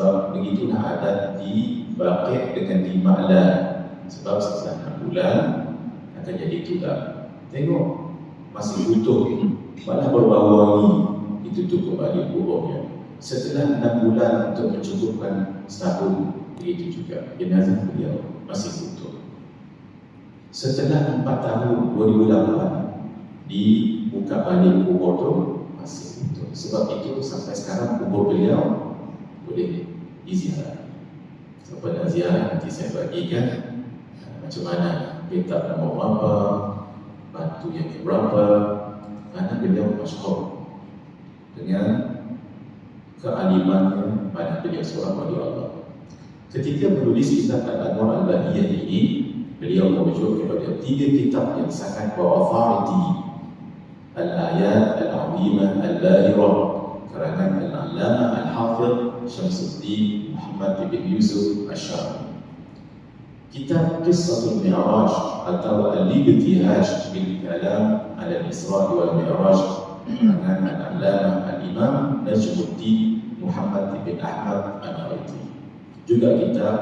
Sebab begitulah adat di Baqi' dengan di Ma'lan. Sebab setelah 6 bulan akan jadi tulang. Tengok, masih utuh, malah berbau wangi, ditutup kembali kuburnya. Setelah 6 bulan untuk mencukupkan setahun, begitu juga jenazah beliau masih utuh. Setelah 4 tahun, 2008, dibuka balik kubur itu masih utuh. Sebab itu sampai sekarang kubur beliau boleh diziarah. Siapa nak ziarah, nanti saya bagikan macam mana petak nama berapa, batu yang berapa, kerana beliau masyhur dengan kealimannya pada beliau seorang wali Allah. Ketika menulis kitab Al-Anwar Al-Bahiyah ini, beliau merujuk kepada 3 kitab yang sangat berauthority. Al-Ayat Al-Azimah Al-Bahirah karangan Al-Allamah Al-Hafidh Syamsuddin Muhammad bin Yusuf Ash-Shami. Kitab Qissatul Mi'raj atau Al-Ibtihaj bil Kalam ala Al-Isra' wal Mi'raj karangan Al-Allamah Al-Imam Najmuddin Muhammad bin Ahmad Al-Ghaiti. Juga kitab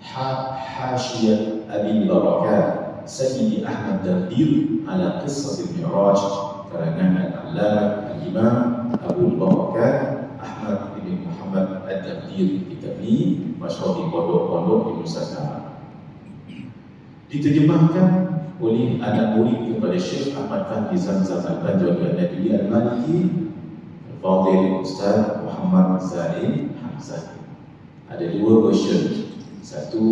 Hashiyah Abi Barakat Sayyidi Ahmad Dardir ala Qissatul Mi'raj karangan Al-Allamah Al-Imam Abu Barakat Ahmad bin Muhammad Ad-Dardir. Kitab ini masyhur di pondok-pondok di Nusantara. Diterjemahkan oleh anak murid kepada Syekh Ahmad Fahmi Zamzam Al-Banjawi An-Nadwi Al-Maliki, Fadil Ustaz Muhammad Zain Hamzah. Ada 2 version, satu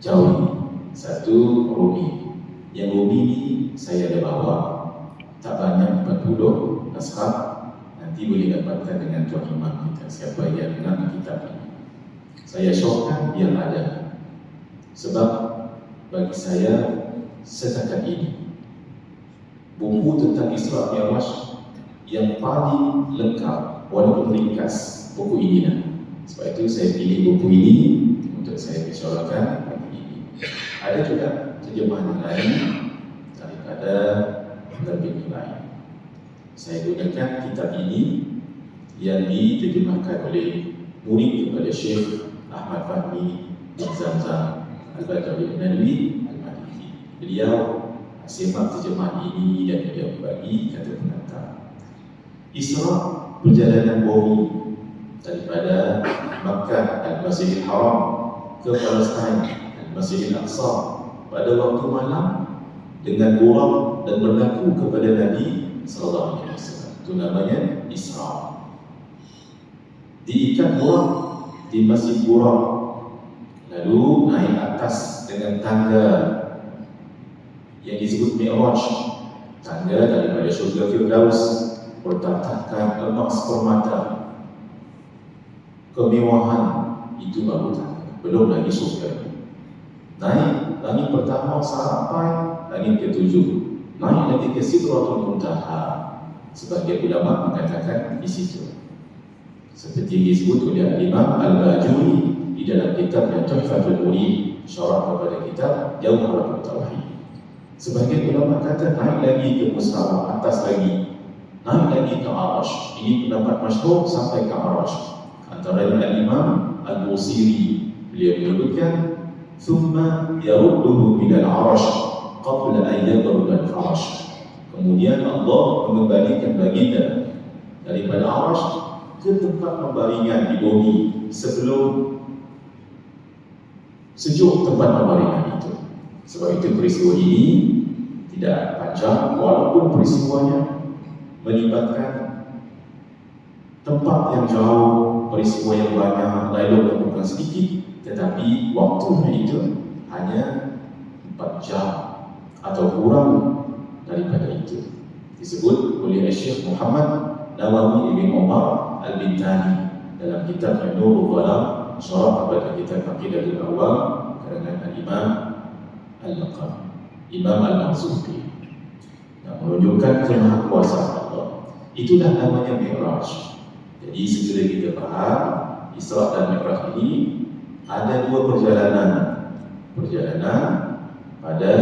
Jawi, satu Rumi. Yang Rumi ni saya ada bawa, tak banyak, 40 naskah. Nanti boleh dapatkan dengan Tuan Imam kita, siapa yang mengenal kitab ini. Saya syokkan biar ada. Sebab bagi saya setakat ini buku tentang Isra Mi'raj yang paling lengkap walaupun ringkas buku ini lah. Sebab itu saya pilih buku ini untuk saya bicarakan buku ini. Ada juga terjemahan lain daripada penerbit lain. Saya gunakan kitab ini yang diterjemahkan oleh murid kepada Syekh Ahmad Fahmi bin Zamzam Al-Banjawi An-Nadwi Al-Maliki. Beliau semak terjemahan ini dan beliau bagi kata pengantar. Isra perjalanan bumi daripada Makkah Al-Masjidil Haram ke Palestin Al-Masjidil Aqsa pada waktu malam dengan buraq dan berlaku kepada Nabi sallallahu alaihi wasallam. Itu namanya Isra. Diikat buraq di Masjid Buraq, lalu naik atas dengan tangga yang disebut Mi'raj, tangga daripada syurga Firdaus bertatahkan emas permata. Kemewahan itu baru tangga, belum lagi syurga. Naik langit pertama sampai langit ke-7, naik lagi ke Sidratul Muntaha. Sebagian ulama mengatakan di situ, seperti disebut oleh Imam Al-Bajuri di dalam kitab yang Tuhfatul Murid, syarah kepada kitab Jawharatul Tauhid. Sebagian ulama kata naik lagi ke Mustawa, atas lagi, naik lagi ke Arash. Ini pendapat masyhur sampai ke Arash. Antara Al-Imam Al-Busiri, beliau menyebutkan thumma yarudduhu minal Arash qabla an yadruba al-farash. Kemudian Allah mengembalikan baginda daripada Arash ke tempat pembaringan di bumi sebelum sejuk tempat pembaringan itu. Sebab itu peristiwa ini tidak panjang, walaupun peristiwanya melibatkan tempat yang jauh, peristiwa yang banyak, dialog yang bukan sedikit, tetapi waktunya itu hanya 4 jam atau kurang daripada itu. Disebut oleh Syekh Muhammad Nawawi Ibn Umar Al-Bintani dalam kitab Nurul Ghalam, syarah kepada kitab Aqidatul Awam karangan Al-Imam Al-Laqam, Imam Al-Mansufi, yang menunjukkan kemahakuasaan Allah. Itulah namanya Mi'raj. Jadi segera kita faham Isra dan Mi'raj ini ada 2 perjalanan. Perjalanan pada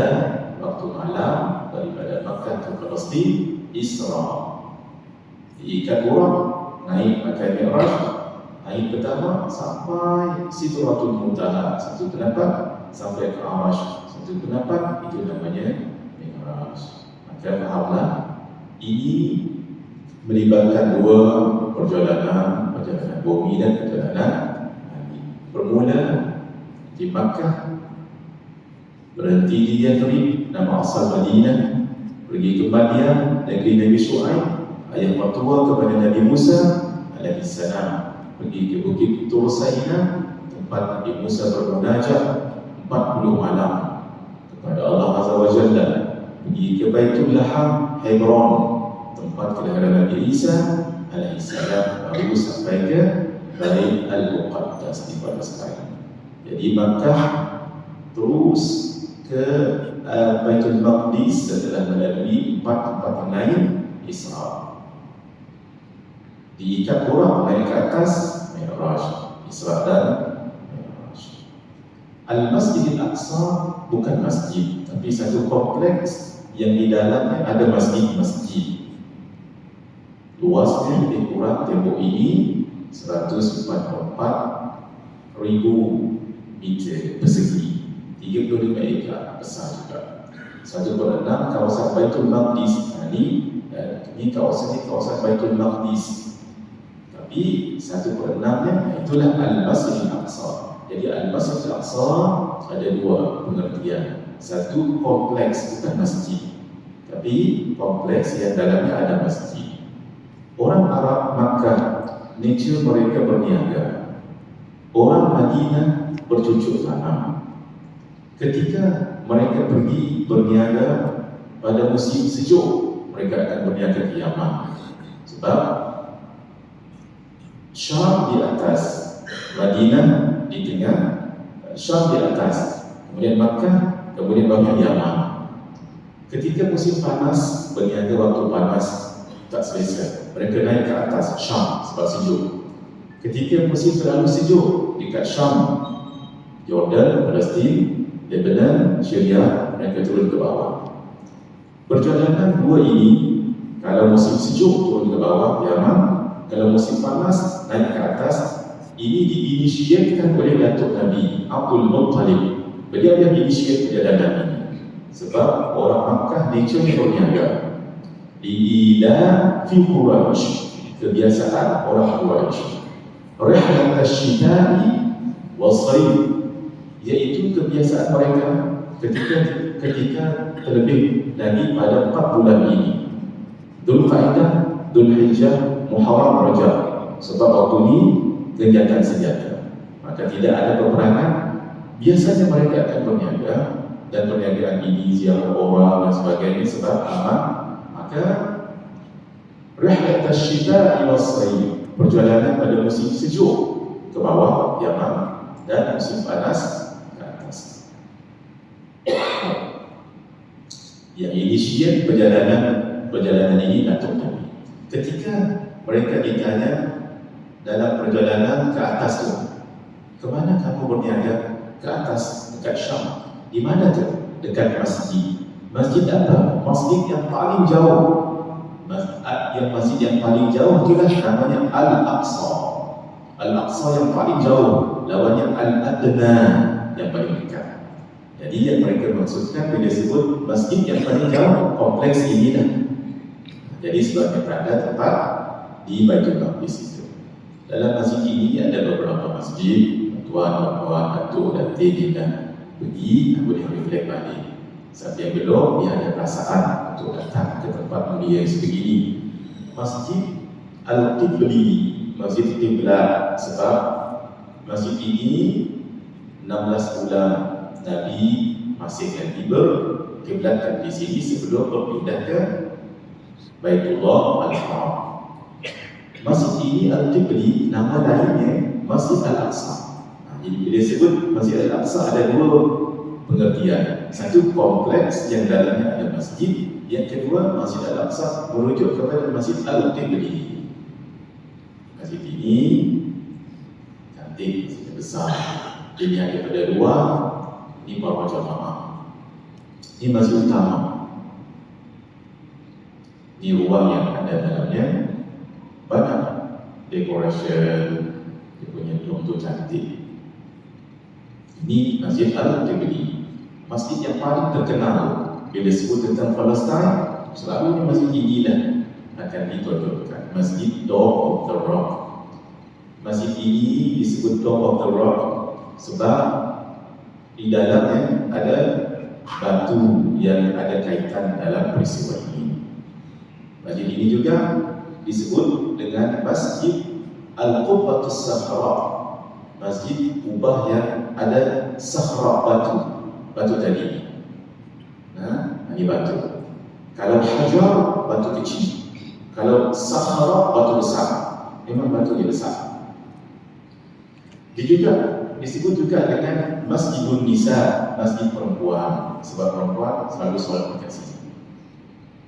waktu malam daripada Makkah ke Palestin, Isra. Diikat orang naik pakai Mi'raj, Ayat pertama sampai Sidratul Muntaha, satu pendapat, sampai ke Arasy, satu pendapat, itu namanya Mi'raj. Maka fahamlah, ini melibatkan dua perjalanan bumi dan perjalanan langit. Bermula di Makkah, berhenti di Yathrib, nama asal Madinah, pergi ke Madian, negeri Nabi Syuaib, ayah mertua kepada Nabi Musa alaihissalam, pergi ke Bukit Tur Saina, tempat Nabi Musa bermunajat 40 malam kepada Allah Azza wa Jalla, pergi ke Baitul Laham, Hebron, tempat kelahiran Nabi Isa alaihissalam, baru sampai ke Bait Al-Muqaddas di pada sekarang. Jadi Makkah terus ke Baitul Maqdis setelah melalui 4 tempat yang lain, Isra. Diikat orang naik ke atas, Mi'raj, Isra dan Mi'raj. Al-Masjid Al-Aqsa bukan masjid, tapi satu kompleks yang di dalamnya ada masjid-masjid. Luasnya lebih kurang tembok ini 144.000 meter persegi, 35 ekar, besar juga. 1/6 kawasan Baitul Maqdis. Ini kawasan Baitul Maqdis. Tapi 1/6-nya itulah Al-Masjid Al-Aqsa. Jadi Al-Masjid Al-Aqsa ada dua pengertian. Satu, kompleks, bukan masjid, tapi kompleks yang dalamnya ada masjid. Orang Arab Makkah, nature mereka berniaga. Orang Madinah bercucuk tanam. Ketika mereka pergi berniaga pada musim sejuk, mereka akan berniaga ke Yaman. Sebab Syam di atas, Madinah di tengah, Syam di atas, kemudian Makkah, kemudian baru Yaman. Ketika musim panas, berniaga waktu panas tak selesa, mereka naik ke atas Syam sebab sejuk. Ketika musim terlalu sejuk dekat Syam, Jordan, Palestin, Lebanon, Syria, mereka turun ke bawah. Perjalanan dua ini, kalau musim sejuk turun ke bawah Yaman, kalau musim panas naik ke atas. Ini diinisiatkan oleh Datuk Nabi Abdul Muttalib. Beliau yang inisiat perjalanan ini. Sebab orang Makkah nature-nya berniaga. Ila fi Quraisy, kebiasaan orang Quraisy. Rihlat asy-syita'i was-sayf, yaitu kebiasaan mereka ketika terlebih lagi pada 4 bulan ini. Dzulqa'dah, Dzulhijjah, Muharram, Rajab. Sebab waktu ini kegiatan senjata, maka tidak ada peperangan. Biasanya mereka akan berniaga, dan perniagaan ini ziarah orang dan sebagainya sebab aman. Maka rihlat asy-syita'i was-sayf, perjalanan pada musim sejuk ke bawah Yaman, dan musim panas ke atas. Yang inisiat perjalanan ini Datuk Nabi. Ketika mereka ditanya dalam perjalanan ke atas tu, ke mana kamu berniaga? Ke atas, dekat Syam. Di mana tu? Dekat masjid. Masjid apa? Masjid yang paling jauh. Masjid yang paling jauh itulah namanya Al-Aqsa. Al-Aqsa yang paling jauh, lawannya Al-Adna yang paling dekat. Jadi yang mereka maksudkan bila sebut masjid yang paling jauh, kompleks ini dah. Jadi sebabnya berada tempat di Baitul Maqdis itu. Dalam masjid ini ada beberapa masjid, tuan-tuan, datuk dan tidak pergi, boleh reflect balik. Saat yang belum, dia ada perasaan untuk datang ke tempat mulia sebegini. Masjid Al-Qibli, Masjid Qiblat, sebab masjid ini 16 bulan Nabi masih akan tiba kiblatkan di sini sebelum berpindah ke Baitullah Al-Haram. Masjid ini Al-Qibli, nama lainnya Masjid Al-Aqsa. Jadi bila sebut Masjid Al-Aqsa ada dua pengertian. Satu, kompleks yang dalamnya ada masjid. Yang kedua, Masjid Al-Aqsa merujuk kepada Masjid Al-Qibli. Masjid ini cantik, masjid besar, dilihat daripada luar. Ini para jamaah. Ini masjid utama. Ini ruang yang ada dalamnya banyak decoration, Ini Masjid Al-Qibli, masjid yang paling terkenal. Bila disebut tentang Palestin, selalu masjid ini dah akan ditunjukkan. Masjid Dome of the Rock. Masjid ini disebut Dome of the Rock sebab di dalamnya ada batu yang ada kaitan dalam peristiwa ini. Masjid ini juga disebut dengan Masjid Al-Qubbatus Sahra, masjid kubah yang ada sahra, batu tadi. Ini batu. Kalau hajar, batu kecil. Kalau sahra, batu besar. Memang batu dia besar. Dia juga disebut juga dengan Masjidun Nisa, masjid perempuan, sebab perempuan selalu solat dekat sini.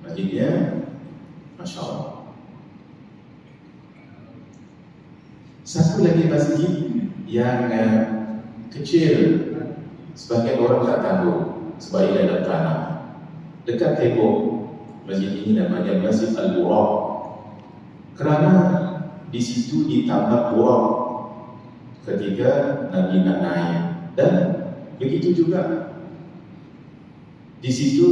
Masjidnya, Masya Allah. Satu lagi masjid yang kecil, sebagian orang tak tahu sebab ia dalam tanah. Dekat tembok masjid ini namanya Masjid Al-Buraq, kerana di situ ditamat Buraq ketika Nabi nak naik, dan begitu juga di situ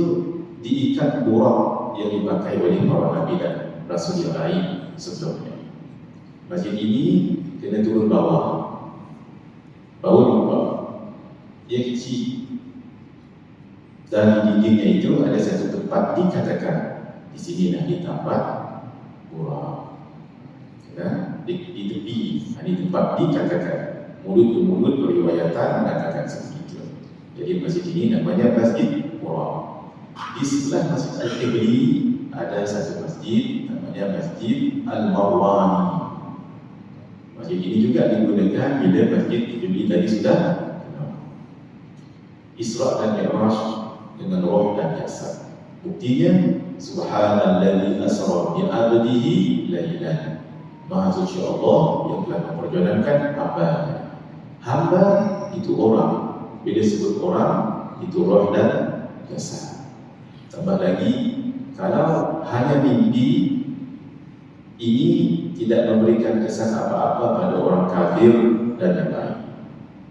diikat Buraq yang dipakai oleh para Nabi dan Rasul yang lain sebelumnya. Masjid ini kena turun bawah lupa, dia kecil, dan di dindingnya itu ada satu tempat dikatakan di sini nak ditambah Buraq, di tepi. Ini tempat dikatakan, mulut ke mulut periwayatan mengatakan seperti itu. Jadi masjid ini namanya Masjid Buraq. Di sebelah Masjid Al-Qibli ada satu masjid namanya Masjid Al-Marwani. Masjid ini juga digunakan bila Masjid Qibli tadi sudah Isra dan Mi'raj dengan roh dan jasad. Buktinya Subhanalladzi asra bi 'abdihi lailan. Maha suci Allah yang telah memperjalankan hamba-Nya. Hamba itu orang. Bila sebut orang itu roh dan jasad. Tambah lagi, kalau hanya mimpi, ini tidak memberikan kesan apa-apa pada orang kafir dan yang lain.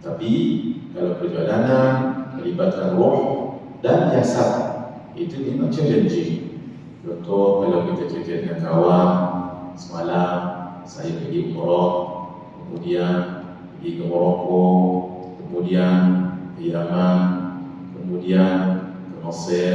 Tapi kalau perjalanan melibatkan roh dan jasad, itu memang challenging. Contoh, kalau kita cerita dengan kawan, semalam saya pergi umrah, kemudian pergi ke Morocco, kemudian ke Yaman, kemudian ke Mesir.